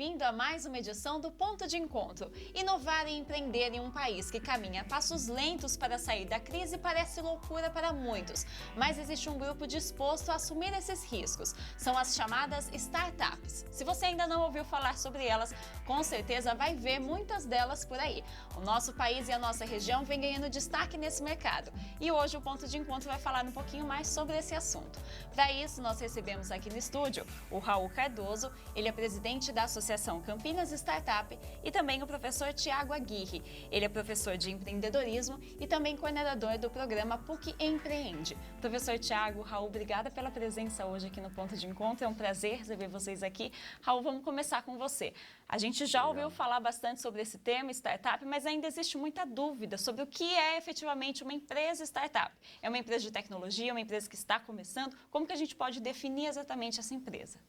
bem-vindo a mais uma edição do Ponto de Encontro. Inovar e empreender em um país que caminha a passos lentos para sair da crise parece loucura para muitos, mas existe um grupo disposto a assumir esses riscos. São as chamadas startups. Se você ainda não ouviu falar sobre elas, com certeza vai ver muitas delas por aí. O nosso país e a nossa região vem ganhando destaque nesse mercado. E hoje o Ponto de Encontro vai falar um pouquinho mais sobre esse assunto. Para isso, nós recebemos aqui no estúdio o Raul Cardoso. Ele é presidente da Associação Campinas Startup, e também o professor Tiago Aguirre. Ele é professor de empreendedorismo e também coordenador do programa PUC Empreende. Professor Tiago, Raul, obrigada pela presença hoje aqui no Ponto de Encontro. É um prazer receber vocês aqui. Raul, vamos começar com você. A gente já ouviu falar bastante sobre esse tema, startup, mas ainda existe muita dúvida sobre o que é efetivamente uma empresa startup. É uma empresa de tecnologia, uma empresa que está começando? Como que a gente pode definir exatamente essa empresa?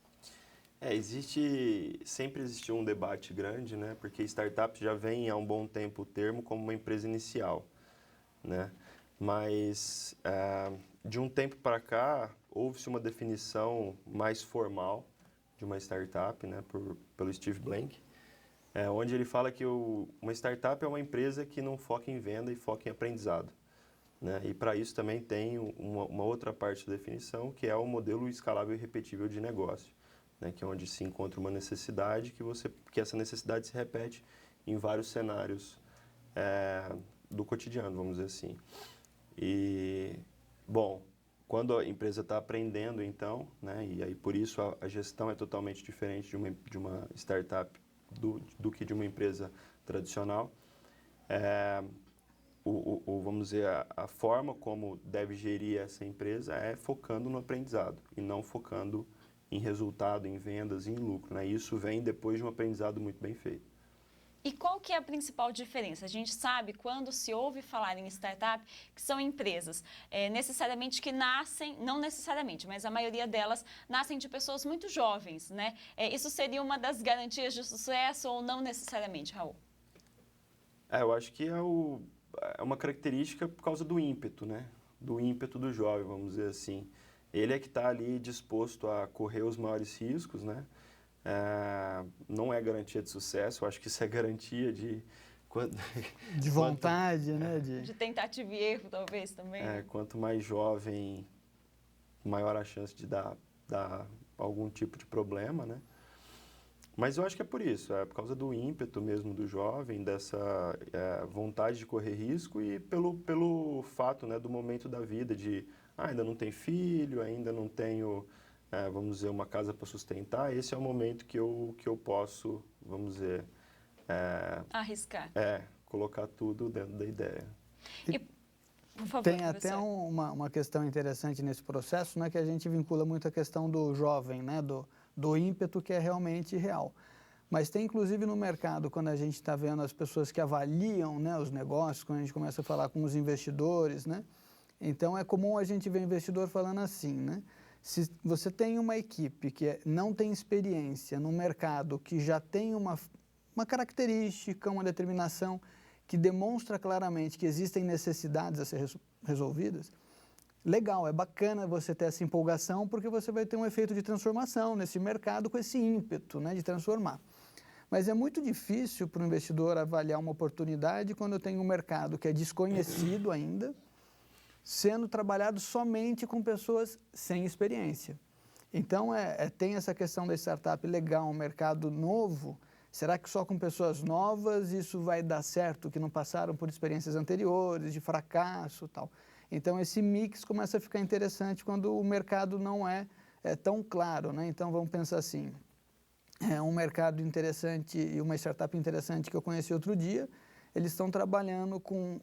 Sempre existiu um debate grande, né? Porque startup já vem há um bom tempo o termo como uma empresa inicial, né? Mas de um tempo para cá houve-se uma definição mais formal de uma startup, né? Pelo Steve Blank, onde ele fala que uma startup é uma empresa que não foca em venda e foca em aprendizado, né? E para isso também tem uma outra parte da definição, que é o modelo escalável e repetível de negócio, né, que é onde se encontra uma necessidade que essa necessidade se repete em vários cenários do cotidiano, vamos dizer assim. E, bom, quando a empresa está aprendendo, então, né, e aí por isso a gestão é totalmente diferente de uma startup do que de uma empresa tradicional, vamos dizer, a forma como deve gerir essa empresa é focando no aprendizado e não focando em resultado, em vendas, em lucro, né? Isso vem depois de um aprendizado muito bem feito. E qual que é a principal diferença? A gente sabe, quando se ouve falar em startup, que são empresas necessariamente que nascem, não necessariamente, mas a maioria delas nascem de pessoas muito jovens, né? Isso seria uma das garantias de sucesso ou não necessariamente, Raul? Eu acho que é uma característica por causa do ímpeto, né? Do ímpeto do jovem, vamos dizer assim. Ele é que está ali disposto a correr os maiores riscos, né? Não é garantia de sucesso, eu acho que isso é garantia de vontade, né? De tentativa e erro, talvez, também. Quanto mais jovem, maior a chance de dar algum tipo de problema, né? Mas eu acho que é por isso, é por causa do ímpeto mesmo do jovem, dessa vontade de correr risco e pelo fato, né, do momento da vida de ainda não tenho filho, ainda não tenho, vamos dizer, uma casa para sustentar. Esse é o momento que eu posso, vamos dizer... arriscar. Colocar tudo dentro da ideia. E, por favor, tem até uma questão interessante nesse processo, né, que a gente vincula muito a questão do jovem, né, do ímpeto, que é realmente real. Mas tem, inclusive, no mercado, quando a gente está vendo as pessoas que avaliam, né, os negócios, quando a gente começa a falar com os investidores, né, então é comum a gente ver investidor falando assim, né, se você tem uma equipe que não tem experiência no mercado, que já tem uma característica, uma determinação que demonstra claramente que existem necessidades a ser resolvidas, legal, é bacana você ter essa empolgação, porque você vai ter um efeito de transformação nesse mercado com esse ímpeto, né, de transformar. Mas é muito difícil para o investidor avaliar uma oportunidade quando eu tenho um mercado que é desconhecido ainda, sendo trabalhado somente com pessoas sem experiência. Então, tem essa questão da startup legal, um mercado novo. Será que só com pessoas novas isso vai dar certo, que não passaram por experiências anteriores, de fracasso e tal? Então, esse mix começa a ficar interessante quando o mercado não é tão claro, né? Então, vamos pensar assim, um mercado interessante e uma startup interessante que eu conheci outro dia, eles estão trabalhando com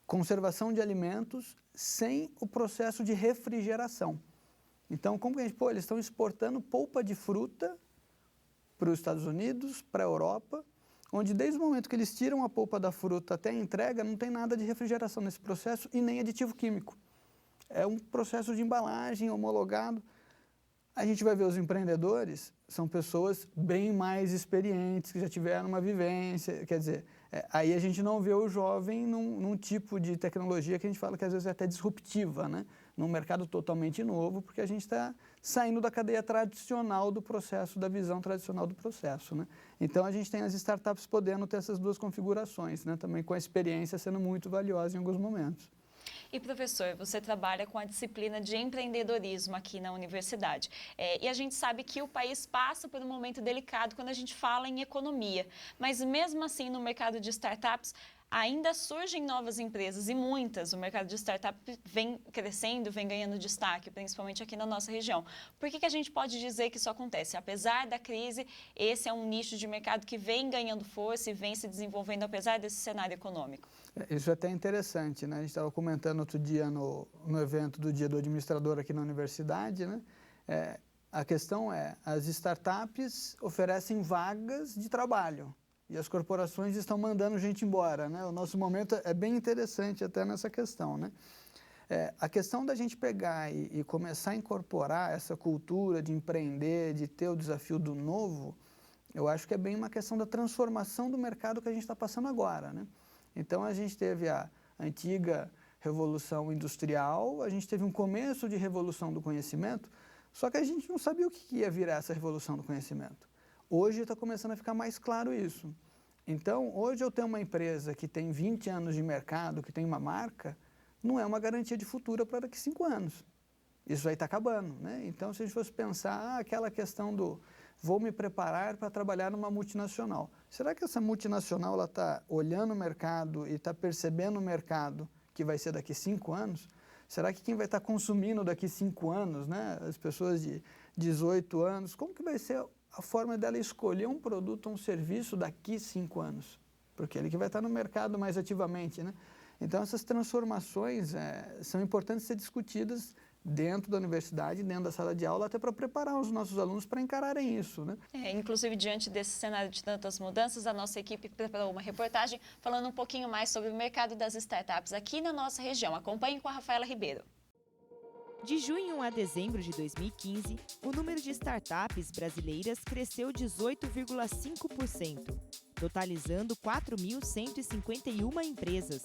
conservação de alimentos sem o processo de refrigeração. Então, como que a gente... eles estão exportando polpa de fruta para os Estados Unidos, para a Europa, onde desde o momento que eles tiram a polpa da fruta até a entrega, não tem nada de refrigeração nesse processo e nem aditivo químico. É um processo de embalagem homologado. A gente vai ver os empreendedores, são pessoas bem mais experientes, que já tiveram uma vivência, quer dizer, Aí a gente não vê o jovem num tipo de tecnologia que a gente fala que às vezes é até disruptiva, né? Num mercado totalmente novo, porque a gente está saindo da cadeia tradicional do processo, da visão tradicional do processo, né? Então a gente tem as startups podendo ter essas duas configurações, né? Também com a experiência sendo muito valiosa em alguns momentos. E, professor, você trabalha com a disciplina de empreendedorismo aqui na universidade. E a gente sabe que o país passa por um momento delicado quando a gente fala em economia. Mas, mesmo assim, no mercado de startups, ainda surgem novas empresas e muitas. O mercado de startup vem crescendo, vem ganhando destaque, principalmente aqui na nossa região. Por que a gente pode dizer que isso acontece? Apesar da crise, esse é um nicho de mercado que vem ganhando força e vem se desenvolvendo apesar desse cenário econômico. Isso é até interessante, né? A gente estava comentando outro dia no evento do Dia do Administrador aqui na universidade, né? A questão é, as startups oferecem vagas de trabalho. E as corporações estão mandando gente embora, né? O nosso momento é bem interessante até nessa questão, né? A questão da gente pegar e começar a incorporar essa cultura de empreender, de ter o desafio do novo, eu acho que é bem uma questão da transformação do mercado que a gente está passando agora, né? Então, a gente teve a antiga Revolução Industrial, a gente teve um começo de Revolução do Conhecimento, só que a gente não sabia o que ia virar essa Revolução do Conhecimento. Hoje está começando a ficar mais claro isso. Então, hoje eu tenho uma empresa que tem 20 anos de mercado, que tem uma marca, não é uma garantia de futuro para daqui a 5 anos. Isso aí está acabando, né? Então, se a gente fosse pensar, aquela questão do vou me preparar para trabalhar numa multinacional. Será que essa multinacional está olhando o mercado e está percebendo o mercado que vai ser daqui a 5 anos? Será que quem vai estar consumindo daqui a 5 anos, né? As pessoas de 18 anos, como que vai ser a forma dela escolher um produto ou um serviço daqui a 5 anos? Porque ele que vai estar no mercado mais ativamente, né? Então, essas transformações são importantes ser discutidas dentro da universidade, dentro da sala de aula, até para preparar os nossos alunos para encararem isso, né? Inclusive, diante desse cenário de tantas mudanças, a nossa equipe preparou uma reportagem falando um pouquinho mais sobre o mercado das startups aqui na nossa região. Acompanhe com a Rafaela Ribeiro. De junho a dezembro de 2015, o número de startups brasileiras cresceu 18,5%, totalizando 4.151 empresas.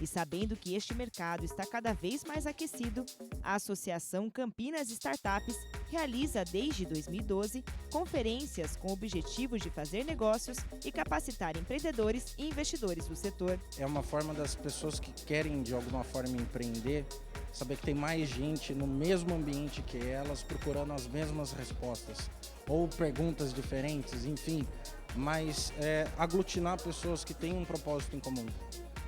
E sabendo que este mercado está cada vez mais aquecido, a Associação Campinas Startups realiza desde 2012 conferências com o objetivo de fazer negócios e capacitar empreendedores e investidores do setor. É uma forma das pessoas que querem de alguma forma empreender, saber que tem mais gente no mesmo ambiente que elas procurando as mesmas respostas ou perguntas diferentes, enfim, mas aglutinar pessoas que têm um propósito em comum,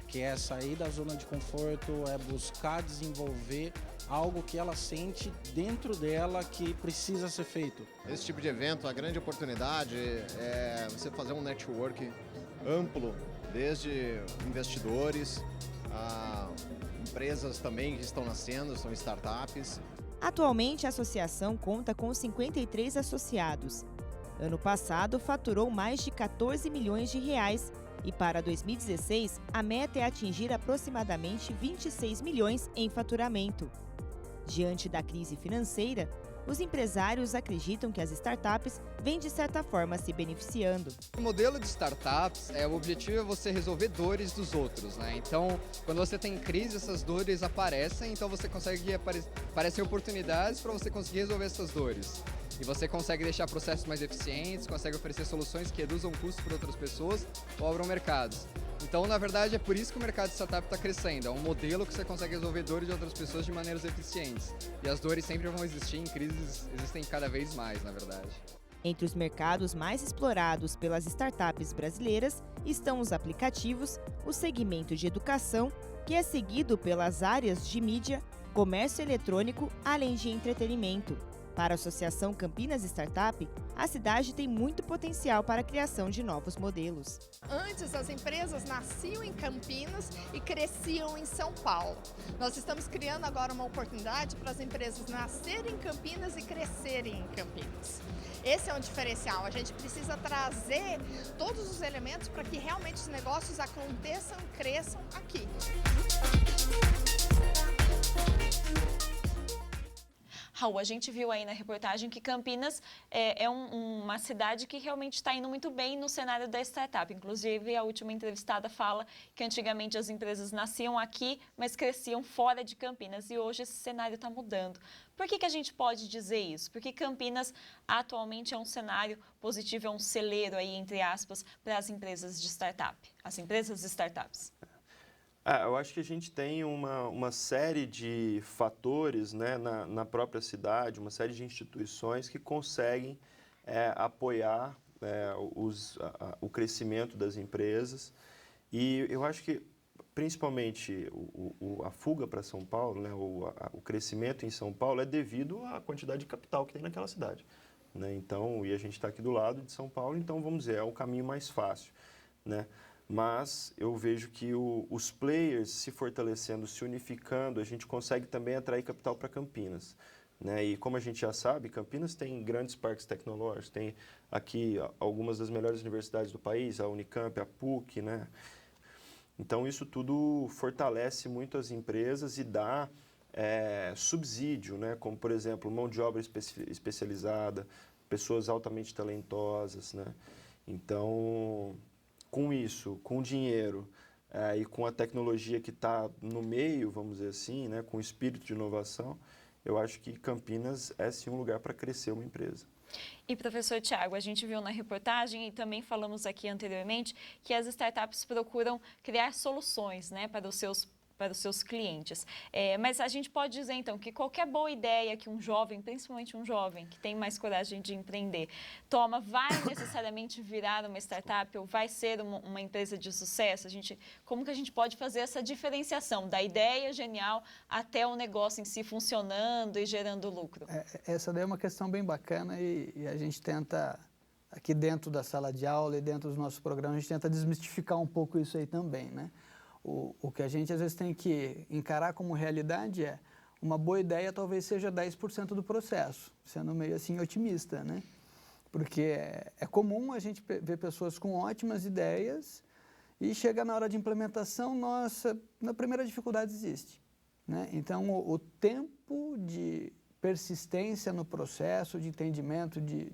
que é sair da zona de conforto, é buscar desenvolver algo que ela sente dentro dela que precisa ser feito. Esse tipo de evento, a grande oportunidade é você fazer um network amplo, desde investidores, a empresas também que estão nascendo, são startups. Atualmente, a associação conta com 53 associados. Ano passado, faturou mais de 14 milhões de reais. E para 2016, a meta é atingir aproximadamente 26 milhões em faturamento. Diante da crise financeira, os empresários acreditam que as startups vêm de certa forma se beneficiando. O modelo de startups, o objetivo é você resolver dores dos outros, né? Então, quando você tem crise, essas dores aparecem, então você consegue aparecem oportunidades para você conseguir resolver essas dores. E você consegue deixar processos mais eficientes, consegue oferecer soluções que reduzam custos para outras pessoas ou abram mercados. Então, na verdade, é por isso que o mercado de startup está crescendo. É um modelo que você consegue resolver dores de outras pessoas de maneiras eficientes. E as dores sempre vão existir, em crises existem cada vez mais, na verdade. Entre os mercados mais explorados pelas startups brasileiras estão os aplicativos, o segmento de educação, que é seguido pelas áreas de mídia, comércio eletrônico, além de entretenimento. Para a Associação Campinas Startup, a cidade tem muito potencial para a criação de novos modelos. Antes, as empresas nasciam em Campinas e cresciam em São Paulo. Nós estamos criando agora uma oportunidade para as empresas nascerem em Campinas e crescerem em Campinas. Esse é um diferencial. A gente precisa trazer todos os elementos para que realmente os negócios aconteçam e cresçam aqui. Raul, a gente viu aí na reportagem que Campinas é uma cidade que realmente está indo muito bem no cenário da startup. Inclusive, a última entrevistada fala que antigamente as empresas nasciam aqui, mas cresciam fora de Campinas. E hoje esse cenário está mudando. Por que a gente pode dizer isso? Porque Campinas atualmente é um cenário positivo, é um celeiro aí, entre aspas, para as empresas de startup, as empresas de startups. Eu acho que a gente tem uma série de fatores, né, na própria cidade, uma série de instituições que conseguem apoiar o crescimento das empresas. E eu acho que, principalmente, a fuga para São Paulo, né, o crescimento em São Paulo é devido à quantidade de capital que tem naquela cidade, né? Então, e a gente está aqui do lado de São Paulo, então, vamos dizer, é o caminho mais fácil, né? Mas eu vejo que os players se fortalecendo, se unificando, a gente consegue também atrair capital para Campinas, né? E como a gente já sabe, Campinas tem grandes parques tecnológicos, tem aqui algumas das melhores universidades do país, a Unicamp, a PUC, né? Então isso tudo fortalece muito as empresas e dá subsídio, né? Como, por exemplo, mão de obra especializada, pessoas altamente talentosas, né? Então, com isso, com dinheiro e com a tecnologia que está no meio, vamos dizer assim, né, com o espírito de inovação, eu acho que Campinas é sim um lugar para crescer uma empresa. E, professor Tiago, a gente viu na reportagem e também falamos aqui anteriormente que as startups procuram criar soluções, né, para os seus clientes. Mas a gente pode dizer, então, que qualquer boa ideia que um jovem, principalmente um jovem que tem mais coragem de empreender, toma, vai necessariamente virar uma startup ou vai ser uma empresa de sucesso? Como que a gente pode fazer essa diferenciação da ideia genial até o negócio em si funcionando e gerando lucro? Essa daí é uma questão bem bacana e a gente tenta, aqui dentro da sala de aula e dentro dos nossos programas, a gente tenta desmistificar um pouco isso aí também, né? O que a gente às vezes tem que encarar como realidade é uma boa ideia talvez seja 10% do processo, sendo meio assim otimista, né? Porque é comum a gente ver pessoas com ótimas ideias e chega na hora de implementação, nossa, na primeira dificuldade existe, né? Então o tempo de persistência no processo, de entendimento, de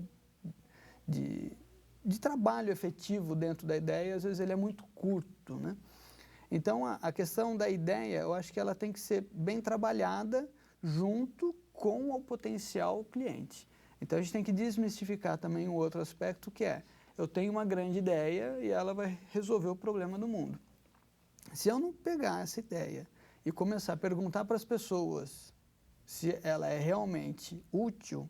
trabalho efetivo dentro da ideia, às vezes ele é muito curto, né? Então, a questão da ideia, eu acho que ela tem que ser bem trabalhada junto com o potencial cliente. Então, a gente tem que desmistificar também um outro aspecto que é, eu tenho uma grande ideia e ela vai resolver o problema do mundo. Se eu não pegar essa ideia e começar a perguntar para as pessoas se ela é realmente útil,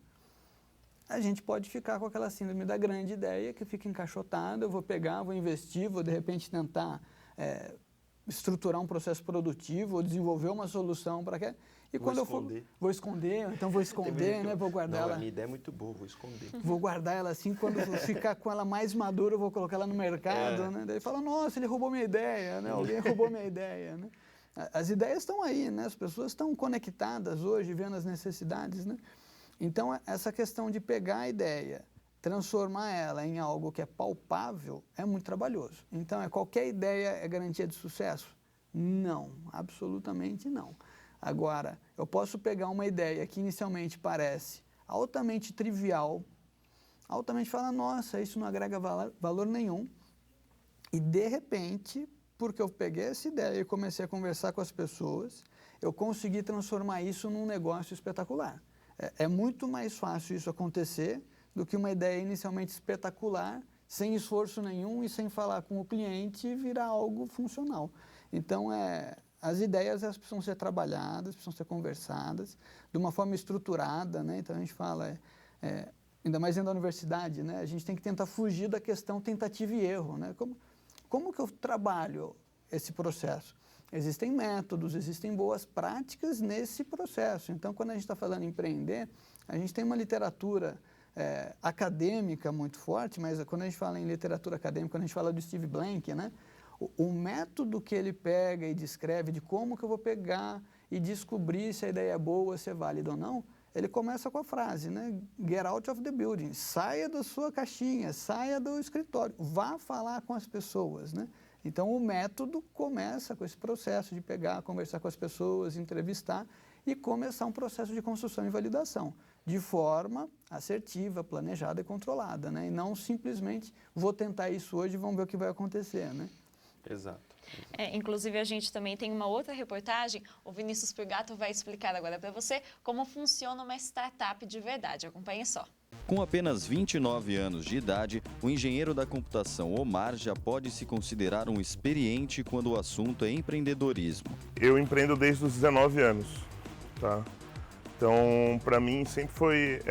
a gente pode ficar com aquela síndrome da grande ideia que fica encaixotada, eu vou pegar, vou investir, vou de repente tentar estruturar um processo produtivo ou desenvolver uma solução para que e quando eu for vou esconder, então vou esconder, né? Vou guardar ela. A minha ideia é muito boa, vou esconder. Vou guardar ela assim, quando eu ficar com ela mais madura, eu vou colocar ela no mercado, né? Daí fala, nossa, ele roubou minha ideia, né? Alguém roubou minha ideia, né? As ideias estão aí, né? As pessoas estão conectadas hoje, vendo as necessidades, né? Então essa questão de pegar a ideia, transformar ela em algo que é palpável é muito trabalhoso. Então, qualquer ideia é garantia de sucesso? Não, absolutamente não. Agora, eu posso pegar uma ideia que inicialmente parece altamente trivial, altamente falar, nossa, isso não agrega valor nenhum, e de repente, porque eu peguei essa ideia e comecei a conversar com as pessoas, eu consegui transformar isso num negócio espetacular. É muito mais fácil isso acontecer do que uma ideia inicialmente espetacular, sem esforço nenhum e sem falar com o cliente, virar algo funcional. Então, as ideias elas precisam ser trabalhadas, precisam ser conversadas de uma forma estruturada, né? Então, a gente fala, ainda mais dentro da universidade, né? A gente tem que tentar fugir da questão tentativa e erro, né? Como que eu trabalho esse processo? Existem métodos, existem boas práticas nesse processo. Então, quando a gente está falando em empreender, a gente tem uma literatura acadêmica muito forte, mas quando a gente fala em literatura acadêmica, quando a gente fala do Steve Blank, né, o método que ele pega e descreve de como que eu vou pegar e descobrir se a ideia é boa, se é válida ou não, ele começa com a frase, né, get out of the building, saia da sua caixinha, saia do escritório, vá falar com as pessoas, né? Então, o método começa com esse processo de pegar, conversar com as pessoas, entrevistar e começar um processo de construção e validação, de forma assertiva, planejada e controlada, né? E não simplesmente vou tentar isso hoje e vamos ver o que vai acontecer, né? Exato. Inclusive, a gente também tem uma outra reportagem, o Vinícius Purgato vai explicar agora para você como funciona uma startup de verdade. Acompanhe só. Com apenas 29 anos de idade, o engenheiro da computação Omar já pode se considerar um experiente quando o assunto é empreendedorismo. Eu empreendo desde os 19 anos, tá? Então, para mim, sempre foi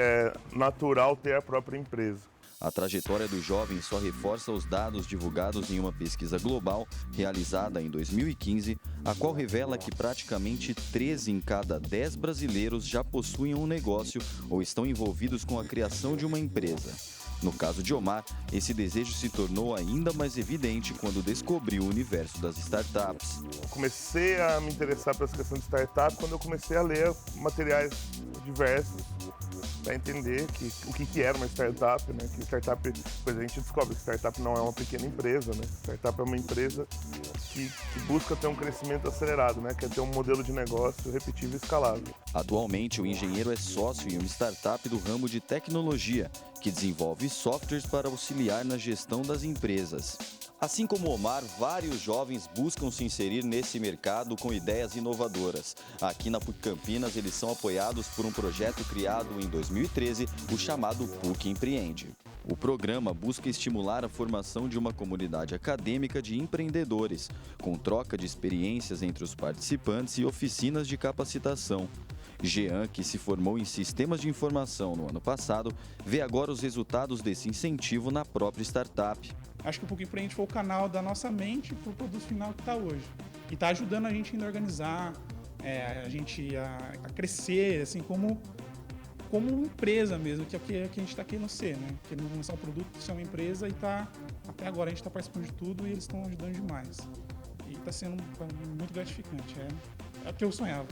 natural ter a própria empresa. A trajetória do jovem só reforça os dados divulgados em uma pesquisa global realizada em 2015, a qual revela que praticamente 13 em cada 10 brasileiros já possuem um negócio ou estão envolvidos com a criação de uma empresa. No caso de Omar, esse desejo se tornou ainda mais evidente quando descobriu o universo das startups. Comecei a me interessar por essa questão de startup quando eu comecei a ler materiais diversos para entender o que era uma startup, né? Que startup, depois a gente descobre que startup não é uma pequena empresa, né? Startup é uma empresa que busca ter um crescimento acelerado, né? Quer ter um modelo de negócio repetível e escalável. Atualmente, o engenheiro é sócio em uma startup do ramo de tecnologia, que desenvolve softwares para auxiliar na gestão das empresas. Assim como Omar, vários jovens buscam se inserir nesse mercado com ideias inovadoras. Aqui na PUC Campinas, eles são apoiados por um projeto criado em 2013, o chamado PUC Empreende. O programa busca estimular a formação de uma comunidade acadêmica de empreendedores, com troca de experiências entre os participantes e oficinas de capacitação. Jean, que se formou em sistemas de informação no ano passado, vê agora os resultados desse incentivo na própria startup. Acho que o PUC Empreende foi o canal da nossa mente para o produto final que está hoje. E está ajudando a gente ainda a organizar, a gente a crescer, assim, como empresa mesmo, que é o que a gente está querendo ser, né? Querendo começar um produto, ser uma empresa e até agora a gente está participando de tudo e eles estão ajudando demais. E está sendo muito gratificante, é o que eu sonhava.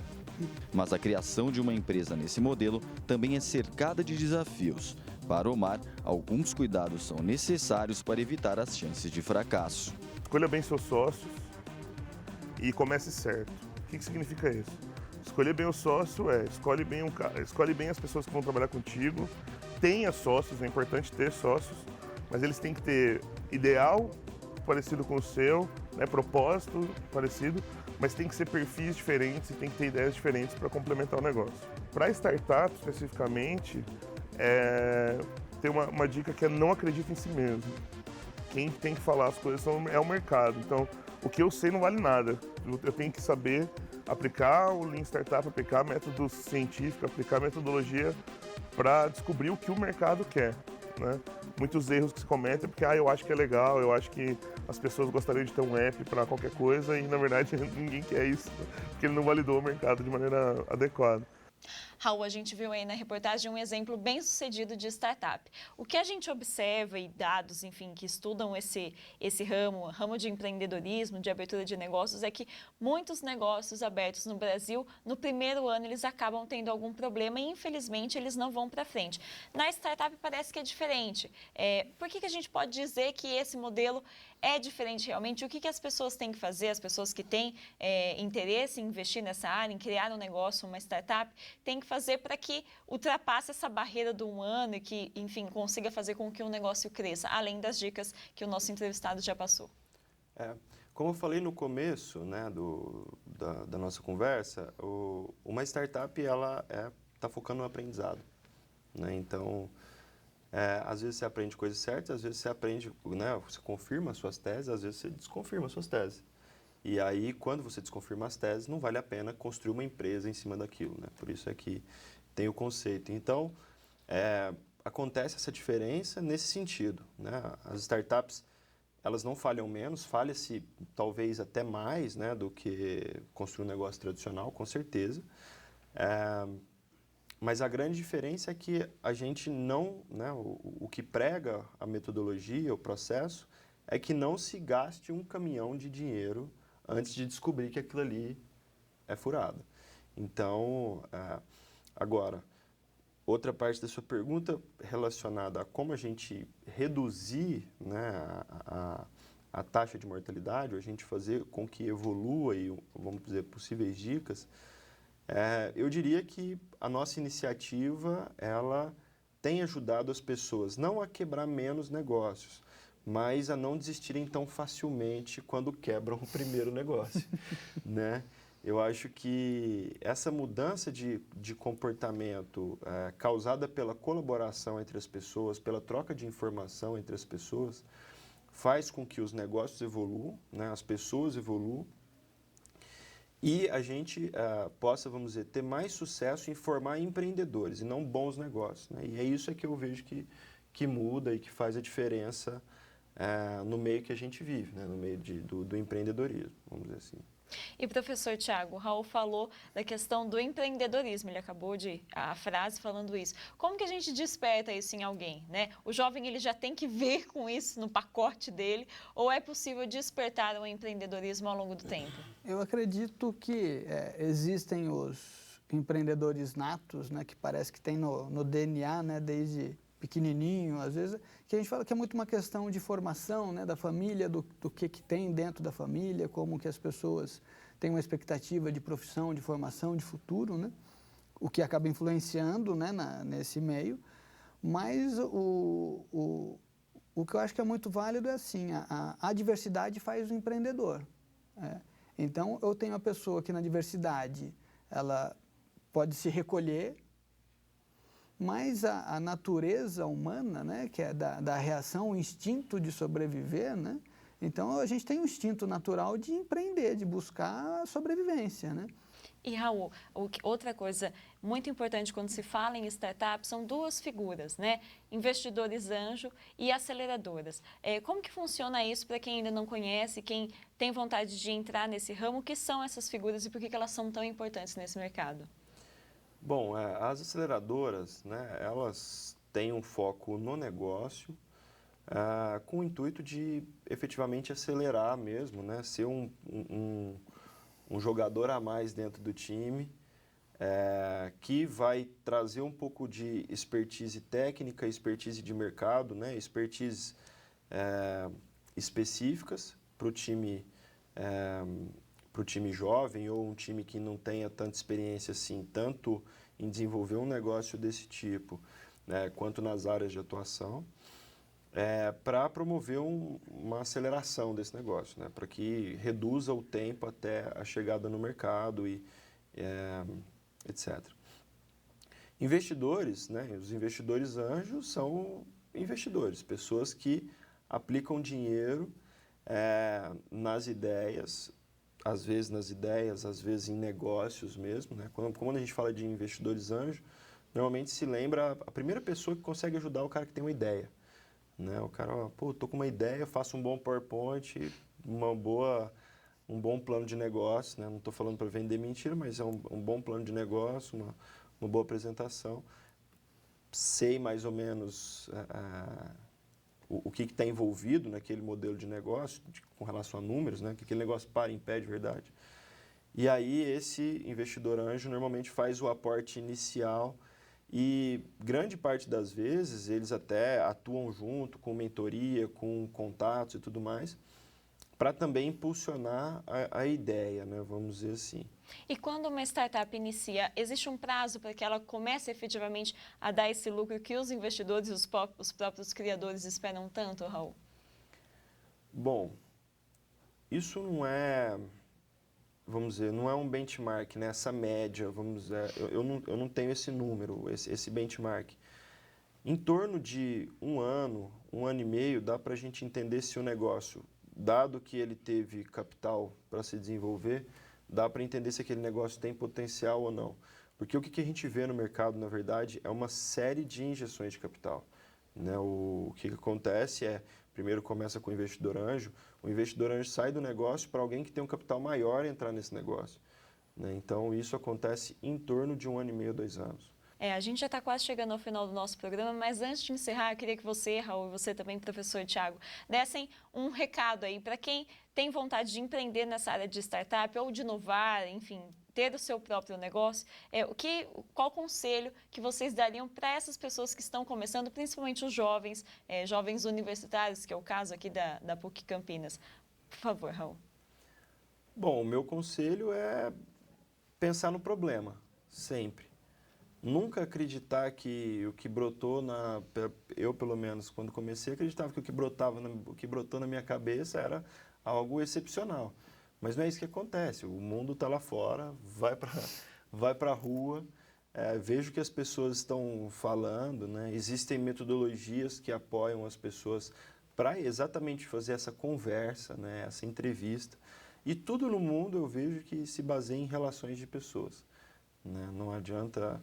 Mas a criação de uma empresa nesse modelo também é cercada de desafios. Para Omar, alguns cuidados são necessários para evitar as chances de fracasso. Escolha bem seus sócios e comece certo. O que significa isso? Escolher bem o sócio escolhe bem as pessoas que vão trabalhar contigo, tenha sócios, é importante ter sócios, mas eles têm que ter ideal parecido com o seu, né, propósito parecido, mas tem que ser perfis diferentes e tem que ter ideias diferentes para complementar o negócio. Para startup, especificamente, tem uma dica que é não acredita em si mesmo. Quem tem que falar as coisas é o mercado. Então, o que eu sei não vale nada. Eu tenho que saber aplicar o Lean Startup, aplicar método científico, aplicar metodologia para descobrir o que o mercado quer, né? Muitos erros que se cometem é porque eu acho que é legal, eu acho que as pessoas gostariam de ter um app para qualquer coisa e, na verdade, ninguém quer isso, porque ele não validou o mercado de maneira adequada. Raul, a gente viu aí na reportagem um exemplo bem sucedido de startup. O que a gente observa e dados, enfim, que estudam esse ramo de empreendedorismo, de abertura de negócios, é que muitos negócios abertos no Brasil, no primeiro ano, eles acabam tendo algum problema e, infelizmente, eles não vão para frente. Na startup parece que é diferente. Por que a gente pode dizer que esse modelo é diferente realmente? O que as pessoas têm que fazer, as pessoas que têm interesse em investir nessa área, em criar um negócio, uma startup, têm que fazer para que ultrapasse essa barreira do 1 ano e que, enfim, consiga fazer com que o negócio cresça, além das dicas que o nosso entrevistado já passou? Como eu falei no começo, né, da nossa conversa, uma startup ela está focando no aprendizado, né? Então, às vezes você aprende coisas certas, às vezes você aprende, né, você confirma as suas teses, às vezes você desconfirma as suas teses. E aí, quando você desconfirma as teses, não vale a pena construir uma empresa em cima daquilo, né? Por isso é que tem o conceito. Então, acontece essa diferença nesse sentido, né? As startups, elas não falham menos, falha-se talvez até mais, né, do que construir um negócio tradicional, com certeza. Mas a grande diferença é que a gente não, né, o que prega a metodologia, o processo, é que não se gaste um caminhão de dinheiro antes de descobrir que aquilo ali é furado. Então, agora, outra parte da sua pergunta relacionada a como a gente reduzir, né, a taxa de mortalidade, ou a gente fazer com que evolua e, vamos dizer, possíveis dicas, Eu diria que a nossa iniciativa, ela tem ajudado as pessoas não a quebrar menos negócios, mas a não desistirem tão facilmente quando quebram o primeiro negócio, né? Eu acho que essa mudança de comportamento causada pela colaboração entre as pessoas, pela troca de informação entre as pessoas, faz com que os negócios evoluam, né? As pessoas evoluam e a gente possa, vamos dizer, ter mais sucesso em formar empreendedores e não bons negócios, né? E é isso que eu vejo que muda e que faz a diferença no meio que a gente vive, né? No meio do empreendedorismo, vamos dizer assim. E professor Tiago, o Raul falou da questão do empreendedorismo, ele acabou a frase falando isso. Como que a gente desperta isso em alguém, né? O jovem ele já tem que vir com isso no pacote dele ou é possível despertar o empreendedorismo ao longo do tempo? Eu acredito que existem os empreendedores natos, né, que parece que tem no DNA, né, desde pequenininho, às vezes, que a gente fala que é muito uma questão de formação, né, da família, do que tem dentro da família, como que as pessoas têm uma expectativa de profissão, de formação, de futuro, né, o que acaba influenciando, né, nesse meio. Mas o que eu acho que é muito válido é assim, a diversidade faz o empreendedor. Então, eu tenho a pessoa que na diversidade, ela pode se recolher, mas a natureza humana, né, que é da reação, o instinto de sobreviver, né, então a gente tem um instinto natural de empreender, de buscar a sobrevivência, né? E Raul, outra coisa muito importante quando se fala em startup são duas figuras, né? Investidores anjo e aceleradoras. Como que funciona isso para quem ainda não conhece, quem tem vontade de entrar nesse ramo? O que são essas figuras e por que elas são tão importantes nesse mercado? Bom, as aceleradoras, né, elas têm um foco no negócio, com o intuito de efetivamente acelerar mesmo, né, ser um jogador a mais dentro do time, que vai trazer um pouco de expertise técnica, expertise de mercado, né, expertise específicas para o time jovem ou um time que não tenha tanta experiência assim, tanto em desenvolver um negócio desse tipo, né, quanto nas áreas de atuação, para promover uma aceleração desse negócio, né, para que reduza o tempo até a chegada no mercado e etc. Investidores, né, os investidores anjos são investidores, pessoas que aplicam dinheiro nas ideias, às vezes em negócios mesmo, né? Quando a gente fala de investidores anjos, normalmente se lembra a primeira pessoa que consegue ajudar o cara que tem uma ideia, né? O cara, tô com uma ideia, faço um bom PowerPoint, um bom plano de negócio, né? Não estou falando para vender mentira, mas é um bom plano de negócio, uma boa apresentação. Sei mais ou menos o que está envolvido naquele modelo de negócio, com relação a números, né? Que aquele negócio para em pé de verdade. E aí esse investidor anjo normalmente faz o aporte inicial e grande parte das vezes eles até atuam junto com mentoria, com contatos e tudo mais, para também impulsionar a ideia, né? Vamos dizer assim. E quando uma startup inicia, existe um prazo para que ela comece efetivamente a dar esse lucro que os investidores e os próprios criadores esperam tanto, Raul? Bom, isso não é, vamos dizer, não é um benchmark, né? Essa média, vamos dizer, eu não tenho esse número, esse benchmark. Em torno de um ano e meio, dá para a gente entender se o negócio, dado que ele teve capital para se desenvolver, dá para entender se aquele negócio tem potencial ou não. Porque o que a gente vê no mercado, na verdade, é uma série de injeções de capital, né? O que acontece primeiro começa com o investidor anjo sai do negócio para alguém que tem um capital maior entrar nesse negócio, né? Então, isso acontece em torno de 1 ano e meio, 2 anos. A gente já está quase chegando ao final do nosso programa, mas antes de encerrar, eu queria que você, Raul, e você também, professor Tiago, dessem um recado aí para quem tem vontade de empreender nessa área de startup ou de inovar, enfim, ter o seu próprio negócio. Qual conselho que vocês dariam para essas pessoas que estão começando, principalmente os jovens, jovens universitários, que é o caso aqui da PUC Campinas? Por favor, Raul. Bom, o meu conselho pensar no problema, sempre. Nunca acreditar que o que brotou eu pelo menos quando comecei acreditava que o que brotou na minha cabeça era algo excepcional, mas não é isso que acontece. O mundo está lá fora, vai para a rua, vejo que as pessoas estão falando, né? Existem metodologias que apoiam as pessoas para exatamente fazer essa conversa, né? Essa entrevista, e tudo no mundo eu vejo que se baseia em relações de pessoas, né? Não adianta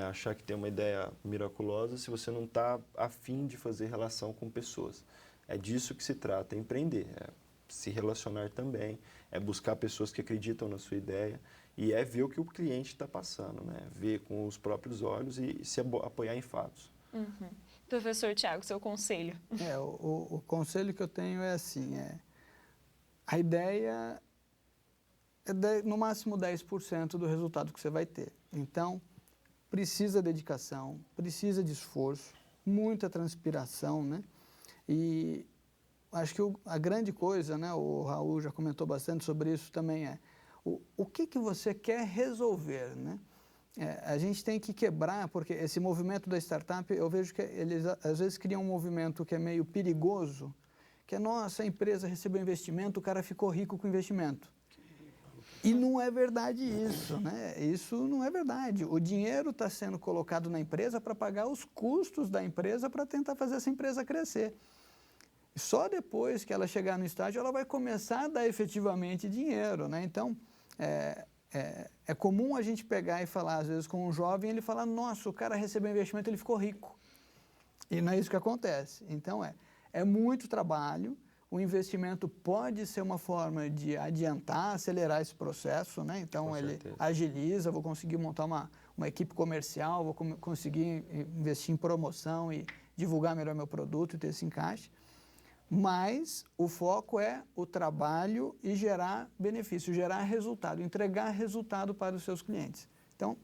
achar que tem uma ideia miraculosa se você não está afim de fazer relação com pessoas. É disso que se trata, é empreender, é se relacionar também, é buscar pessoas que acreditam na sua ideia e é ver o que o cliente está passando, né? Ver com os próprios olhos e se apoiar em fatos. Uhum. Professor Thiago, seu conselho? O conselho que eu tenho é assim, a ideia é no máximo 10% do resultado que você vai ter. Então, precisa dedicação, precisa de esforço, muita transpiração, né? E acho que a grande coisa, né, o Raul já comentou bastante sobre isso também, o que você quer resolver, né? A gente tem que quebrar, porque esse movimento da startup, eu vejo que eles às vezes criam um movimento que é meio perigoso, que é, nossa, a empresa recebeu investimento, o cara ficou rico com o investimento. E não é verdade isso, né? Isso não é verdade. O dinheiro está sendo colocado na empresa para pagar os custos da empresa para tentar fazer essa empresa crescer. Só depois que ela chegar no estágio, ela vai começar a dar efetivamente dinheiro, né? Então, é comum a gente pegar e falar, às vezes, com um jovem, ele fala, nossa, o cara recebeu investimento, ele ficou rico. E não é isso que acontece. Então, é muito trabalho. O investimento pode ser uma forma de adiantar, acelerar esse processo, né? Então, ele agiliza, vou conseguir montar uma equipe comercial, vou conseguir investir em promoção e divulgar melhor meu produto e ter esse encaixe. Mas o foco é o trabalho e gerar benefício, gerar resultado, entregar resultado para os seus clientes. Então,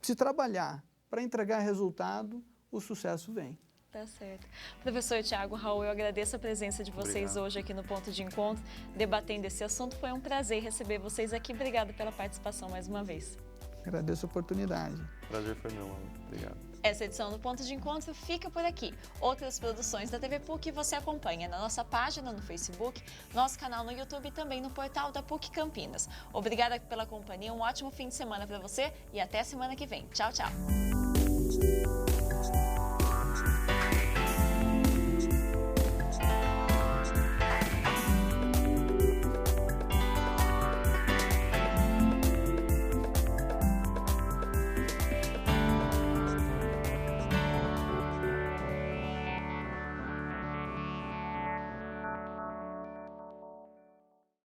se trabalhar para entregar resultado, o sucesso vem. Tá certo. Professor Thiago, Raul, eu agradeço a presença de vocês hoje aqui no Ponto de Encontro, debatendo esse assunto. Foi um prazer receber vocês aqui. Obrigado pela participação mais uma vez. Agradeço a oportunidade. Prazer foi meu, amor. Obrigado. Essa edição do Ponto de Encontro fica por aqui. Outras produções da TV PUC você acompanha na nossa página no Facebook, nosso canal no YouTube e também no portal da PUC Campinas. Obrigada pela companhia, um ótimo fim de semana para você e até semana que vem. Tchau, tchau.